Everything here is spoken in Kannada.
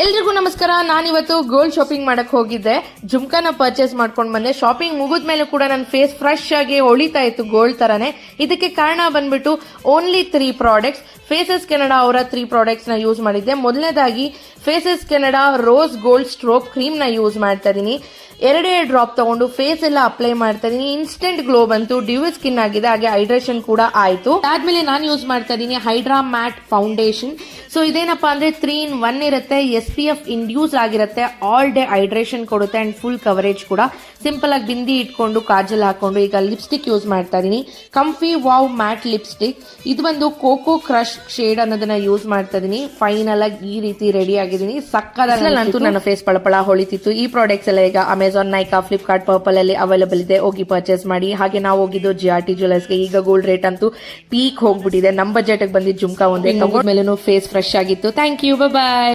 ಎಲ್ರಿಗೂ ನಮಸ್ಕಾರ. ನಾನಿವತ್ತು ಗೋಲ್ಡ್ ಶಾಪಿಂಗ್ ಮಾಡಕ್ ಹೋಗಿದ್ದೆ. ಜುಮ್ಕಾನ ಪರ್ಚೇಸ್ ಮಾಡ್ಕೊಂಡ್ ಬಂದೆ. ಶಾಪಿಂಗ್ ಮುಗಿದ್ಮೇಲೆ ಕೂಡ ನನ್ನ ಫೇಸ್ ಫ್ರೆಶ್ ಆಗಿ ಹೊಳಿತಾ ಇತ್ತು ಗೋಲ್ಡ್ ತರಾನೇ. ಇದಕ್ಕೆ ಕಾರಣ ಬಂದ್ಬಿಟ್ಟು ಓನ್ಲಿ 3 ಪ್ರಾಡಕ್ಟ್ಸ್. ಫೇಸಸ್ ಕೆನಡಾ ಅವರ 3 ಪ್ರಾಡಕ್ಟ್ಸ್ ನ ಯೂಸ್ ಮಾಡಿದ್ದೆ. ಮೊದಲನೇದಾಗಿ faces Canada rose gold strobe cream ನ ಯೂಸ್ ಮಾಡ್ತಾ ಇದೀನಿ. 2 ಡ್ರಾಪ್ ತಗೊಂಡು ಫೇಸ್ ಎಲ್ಲ ಅಪ್ಲೈ ಮಾಡ್ತಾ ಇದೀನಿ. ಇನ್ಸ್ಟೆಂಟ್ ಗ್ಲೋ ಬಂತು, ಡ್ಯೂ ಸ್ಕಿನ್ ಆಗಿದೆ, ಹಾಗೆ ಹೈಡ್ರೇಷನ್ ಕೂಡ ಆಯ್ತು. ಅದಾದ್ಮೇಲೆ ನಾನು ಯೂಸ್ ಮಾಡ್ತಾ ಇದೀನಿ ಹೈಡ್ರಾ ಮ್ಯಾಟ್ ಫೌಂಡೇಶನ್. ಸೊ ಇದೇನಪ್ಪಾ ಅಂದ್ರೆ 3 in 1 ಇರುತ್ತೆ. SPF ಇಂಡ್ಯೂಸ್ ಆಗಿರುತ್ತೆ, ಆಲ್ ಡೇ ಹೈಡ್ರೇಷನ್ ಕೊಡುತ್ತೆ ಅಂಡ್ ಫುಲ್ ಕವರೇಜ್ ಕೂಡ. ಸಿಂಪಲ್ ಆಗಿ ಬಿಂದಿ ಇಟ್ಕೊಂಡು ಕಾಜಲ್ ಹಾಕೊಂಡು ಈಗ ಲಿಪ್ಸ್ಟಿಕ್ ಯೂಸ್ ಮಾಡ್ತಾ ಇದೀನಿ. ಕಂಫಿ ವಾವ್ ಮ್ಯಾಟ್ ಲಿಪ್ಸ್ಟಿಕ್. ಇದು ಬಂದು ಕೋಕೋ ಕ್ರಶ್ ಶೇಡ್ ಅನ್ನೋದನ್ನ ಯೂಸ್ ಮಾಡ್ತಾ ಇದೀನಿ. ಫೈನಲ್ ಆಗಿ ಈ ರೀತಿ ರೆಡಿ ಆಗಿದ್ದೀನಿ. ಸಕ್ಕತ್ತಂತೂ ನನ್ನ ಫೇಸ್ ಪಳಪಳ ಹೊಳಿತಿತ್ತು. ಈ ಪ್ರಾಡಕ್ಟ್ಸ್ ಎಲ್ಲ ಈಗ ಅಮೆಜಾನ್, ನೈಕಾ, ಫ್ಲಿಪ್ಕಾರ್ಟ್, ಪರ್ಪಲ್ ಅಲ್ಲಿ ಅವೈಲೇಬಲ್ ಇದೆ. ಹೋಗಿ ಪರ್ಚೇಸ್ ಮಾಡಿ. ಹಾಗೆ ನಾವು ಹೋಗಿದ್ದು GRT ಜ್ಯುವೆಲರ್ಸ್ಗೆ. ಈಗ ಗೋಲ್ಡ್ ರೇಟ್ ಅಂತೂ ಪೀಕ್ ಹೋಗ್ಬಿಟ್ಟಿದೆ. ನಮ್ಮ ಬಜೆಟ್ ಬಂದಿದ್ದು ಜುಮ್ಕಾ ಒಂದೇ. ತಗೊಂಡ್ಮೇಲೆ ಫೇಸ್ ಫ್ರೆಶ್ ಆಗಿತ್ತು. Thank you, bye.